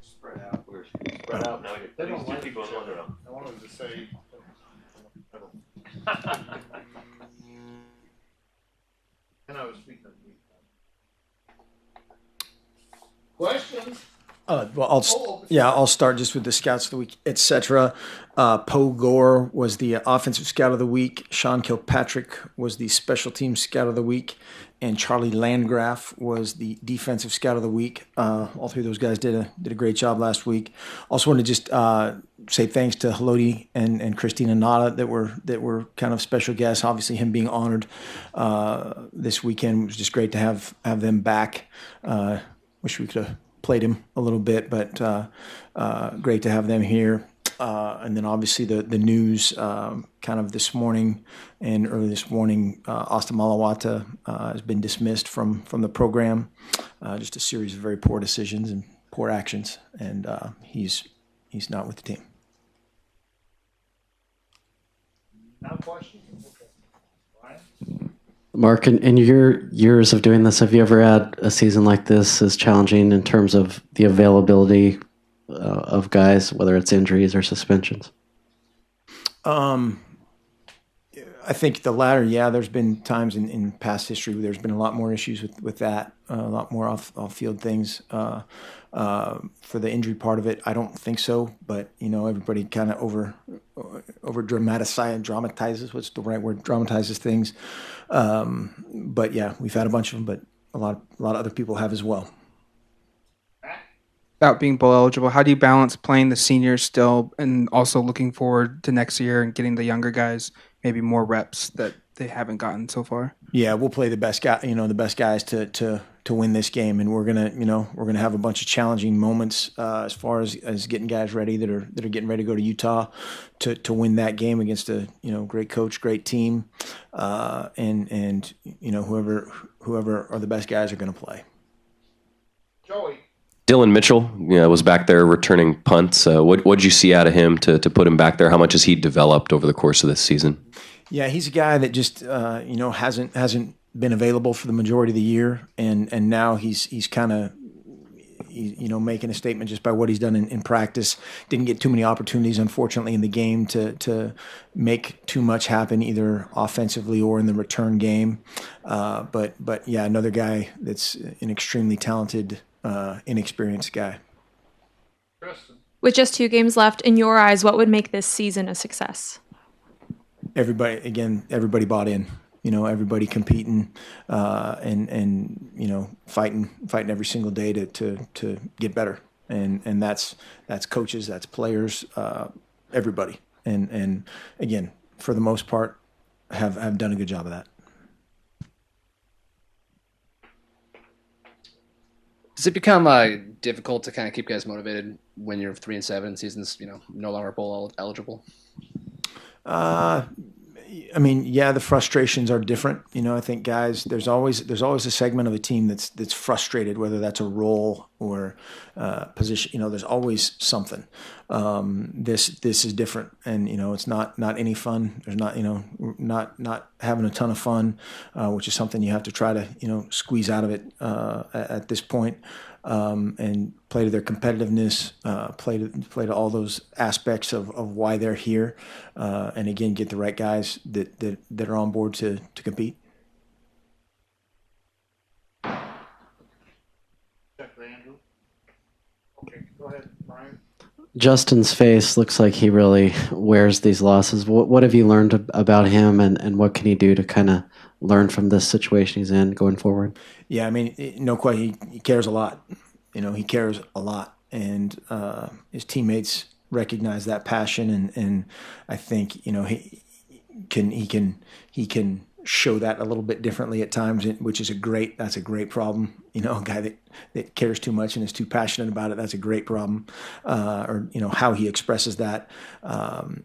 Spread out. We're spread out now. They don't Two like people each in one other. room. I wanted to say. And I was speaking of me. Questions? Well, I'll start just with the scouts of the week, etc. Poe Gore was the offensive scout of the week. Sean Kilpatrick was the special team scout of the week, and Charlie Landgraf was the defensive scout of the week. All three of those guys did a great job last week. Also want to just say thanks to Haloti and Christina Nada that were kind of special guests. Obviously, him being honored this weekend was just great to have them back. Wish we could have played him a little bit, but great to have them here. And then obviously the news kind of this morning and early this morning, Austin Malawata has been dismissed from the program. Just a series of very poor decisions and poor actions, and he's not with the team. Now questions? Okay. Brian? Mark, in your years of doing this, have you ever had a season like this as challenging in terms of the availability of guys, whether it's injuries or suspensions? I think the latter, yeah. There's been times in past history where there's been a lot more issues with that, a lot more off-field things. For the injury part of it, I don't think so. But everybody kind of over dramatizes. What's the right word? Dramatizes things. But yeah, we've had a bunch of them, but a lot of other people have as well. About being bowl eligible, how do you balance playing the seniors still and also looking forward to next year and getting the younger guys maybe more reps that they haven't gotten so far? Yeah, we'll play the best guys to win this game, and we're gonna have a bunch of challenging moments as far as getting guys ready that are getting ready to go to Utah to win that game against a great coach, great team, and whoever are the best guys are going to play. Joey. Dylan Mitchell, was back there returning punts. What did you see out of him to put him back there? How much has he developed over the course of this season? Yeah, he's a guy that just hasn't been available for the majority of the year, and now he's kind of making a statement just by what he's done in practice. Didn't get too many opportunities, unfortunately, in the game to make too much happen, either offensively or in the return game. But yeah, another guy that's an extremely talented, inexperienced guy. With just 2 games left, in your eyes, what would make this season a success? Everybody bought in. Everybody competing and fighting every single day to get better. And that's coaches, that's players, everybody. And again, for the most part, have done a good job of that. Does it become difficult to kind of keep guys motivated when you're 3-7 seasons, no longer bowl eligible? I mean, yeah, the frustrations are different. I think guys, there's always a segment of a team that's frustrated, whether that's a role or position. There's always something. This is different, and it's not any fun. There's not having a ton of fun, which is something you have to try to squeeze out of it at this point. And play to their competitiveness, play to all those aspects of why they're here, and again get the right guys that are on board to compete. Okay, go ahead, Brian. Justin's face looks like he really wears these losses. What have you learned about him, and what can he do to kind of learn from this situation he's in going forward? Yeah, I mean, no question, he cares a lot. He cares a lot, and his teammates recognize that passion, and I think he can show that a little bit differently at times, which is that's a great problem. A guy that cares too much and is too passionate about it, that's a great problem. Or how he expresses that.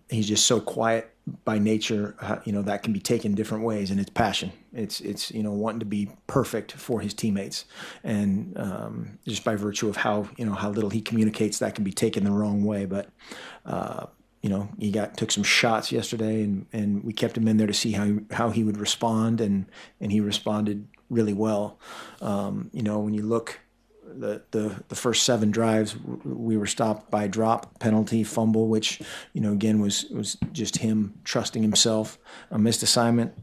He's just so quiet by nature. That can be taken different ways, and it's passion. It's wanting to be perfect for his teammates, and just by virtue of how little he communicates, that can be taken the wrong way. But he took some shots yesterday, and we kept him in there to see how he would respond, and he responded really well. When you look the first 7 drives, we were stopped by drop, penalty, fumble, which, again, was just him trusting himself. A missed assignment.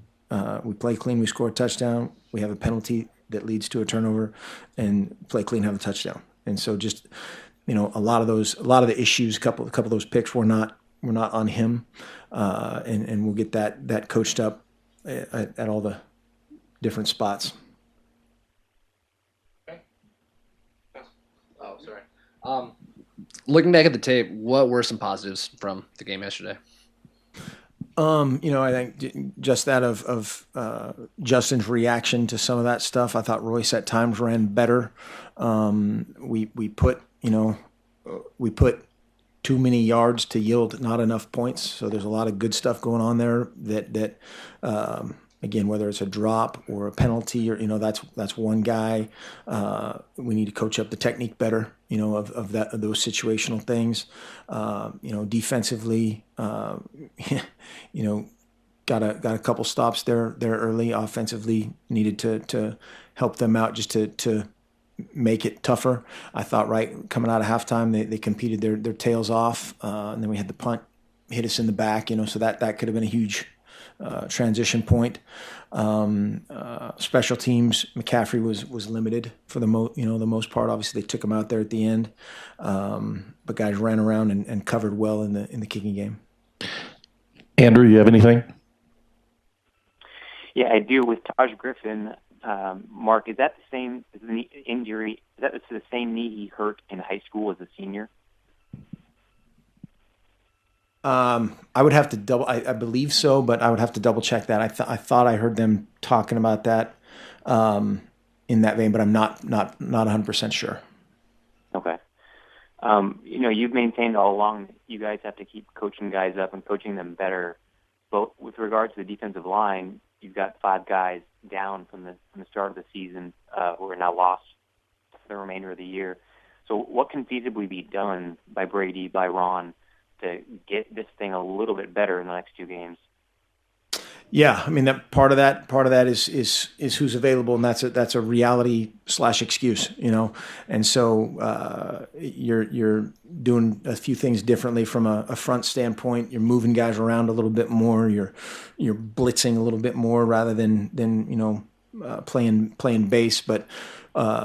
We play clean, we score a touchdown. We have a penalty that leads to a turnover, and play clean, have a touchdown. And so just, a lot of the issues, a couple of those picks were not on him, and we'll get that coached up at all the different spots. Oh, sorry. Looking back at the tape, what were some positives from the game yesterday? I think just that of Justin's reaction to some of that stuff. I thought Royce at times ran better. We put too many yards to yield not enough points. So there's a lot of good stuff going on there that again, whether it's a drop or a penalty or, that's one guy. We need to coach up the technique better, of those situational things. Defensively, got a couple stops there early. Offensively, needed to help them out just to make it tougher. I thought right coming out of halftime, they competed their tails off, and then we had the punt hit us in the back, so that could have been a huge transition point. Special teams, McCaffrey was limited for the most part. Obviously, they took him out there at the end, but guys ran around and covered well in the kicking game. Andrew, you have anything? Yeah, I do. With Taj Griffin, Mark, is that the same knee injury? Is that the same knee he hurt in high school as a senior? I would have to I believe so, but I would have to double check that. I thought I heard them talking about that in that vein, but I'm not 100% sure. Okay. You've maintained all along that you guys have to keep coaching guys up and coaching them better. But with regard to the defensive line, you've got 5 guys down from the start of the season who are now lost for the remainder of the year. So what can feasibly be done by Brady, by Ron, to get this thing a little bit better in the next 2 games? Yeah, I mean that part of that is who's available, and that's a reality / excuse, And so you're doing a few things differently from a front standpoint. You're moving guys around a little bit more. You're blitzing a little bit more rather than playing base, but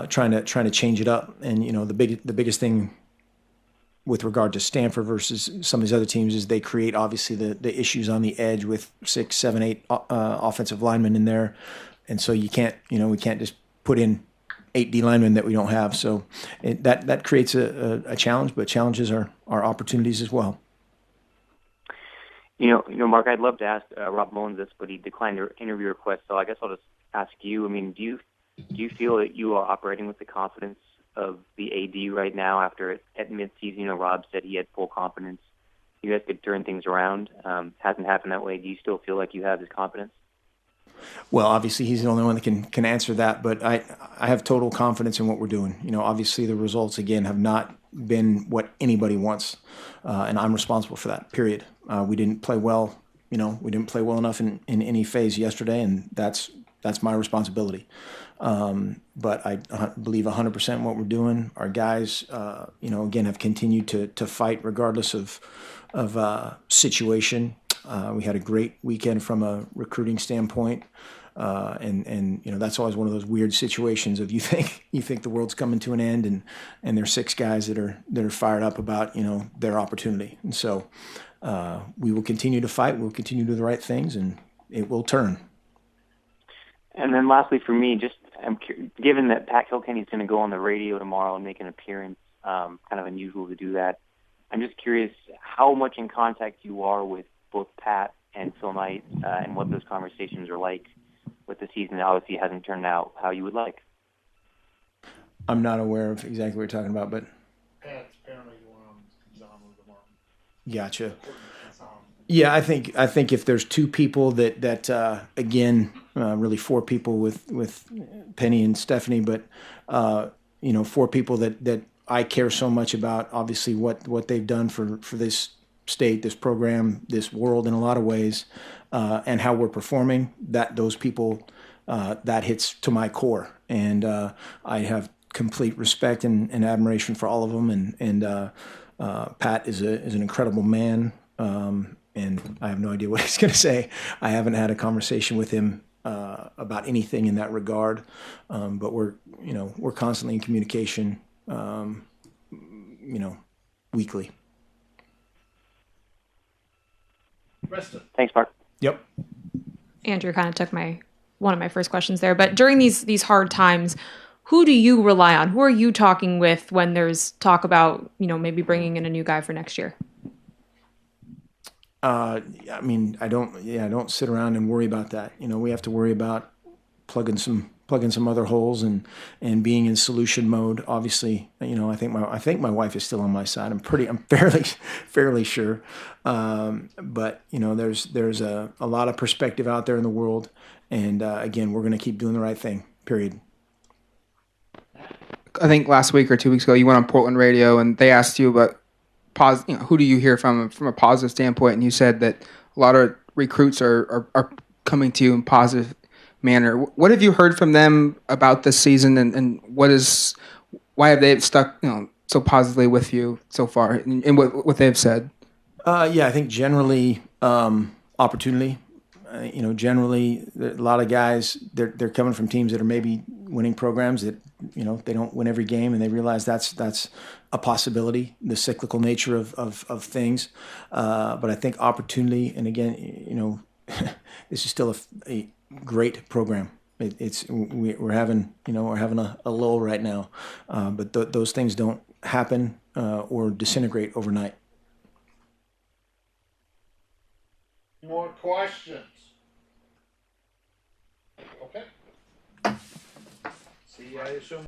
trying to change it up. And the biggest thing with regard to Stanford versus some of these other teams is they create obviously the issues on the edge with 6, 7, 8 offensive linemen in there. And so we can't just put in 8 D linemen that we don't have. So that creates a challenge, but challenges are opportunities as well. Mark, I'd love to ask Rob Mullins this, but he declined your interview request. So I guess I'll just ask you. I mean, do you feel that you are operating with the confidence of the AD right now after at midseason? Rob said he had full confidence you guys could turn things around. Hasn't happened that way. Do you still feel like you have his confidence? Well, obviously he's the only one that can answer that, but I have total confidence in what we're doing. Obviously the results again have not been what anybody wants, and I'm responsible for that. Period. We didn't play well. We didn't play well enough in any phase yesterday, and that's my responsibility. But I believe 100% in what we're doing. Our guys, again, have continued to fight regardless of situation. We had a great weekend from a recruiting standpoint, and that's always one of those weird situations of you think the world's coming to an end, and there's 6 guys that are fired up about their opportunity, and so we will continue to fight. We'll continue to do the right things, and it will turn. And then lastly for me, given that Pat Kilkenny's going to go on the radio tomorrow and make an appearance, kind of unusual to do that, I'm just curious how much in contact you are with both Pat and Phil Knight, and what those conversations are like with the season that obviously hasn't turned out how you would like. I'm not aware of exactly what you're talking about, but Pat's apparently going on John with tomorrow. Gotcha. Yeah, I think if there's 2 people that again, really 4 people with Penny and Stephanie, but 4 people that I care so much about, obviously what they've done for this state, this program, this world in a lot of ways, and how we're performing, that those people, that hits to my core. And I have complete respect and admiration for all of them. And Pat is an incredible man. And I have no idea what he's going to say. I haven't had a conversation with him about anything in that regard. But we're constantly in communication, weekly. Preston. Thanks, Mark. Yep. Andrew kind of took one of my first questions there. But during these hard times, who do you rely on? Who are you talking with when there's talk about, maybe bringing in a new guy for next year? I don't sit around and worry about that. We have to worry about plugging some other holes and being in solution mode. Obviously, I think my wife is still on my side. I'm fairly sure. But there's a lot of perspective out there in the world, and again, we're going to keep doing the right thing. Period. I think last week or 2 weeks ago, you went on Portland radio and they asked you about who do you hear from a positive standpoint, and you said that a lot of recruits are coming to you in positive manner. What have you heard from them about this season, and why have they stuck so positively with you so far, and what they've said? I think generally opportunity. Generally a lot of guys they're coming from teams that are maybe winning programs that they don't win every game, and they realize that's a possibility, the cyclical nature of things. But I think opportunity, and again, this is still a great program. We're having a lull right now, but those things don't happen or disintegrate overnight. More questions? Okay. See, I assume.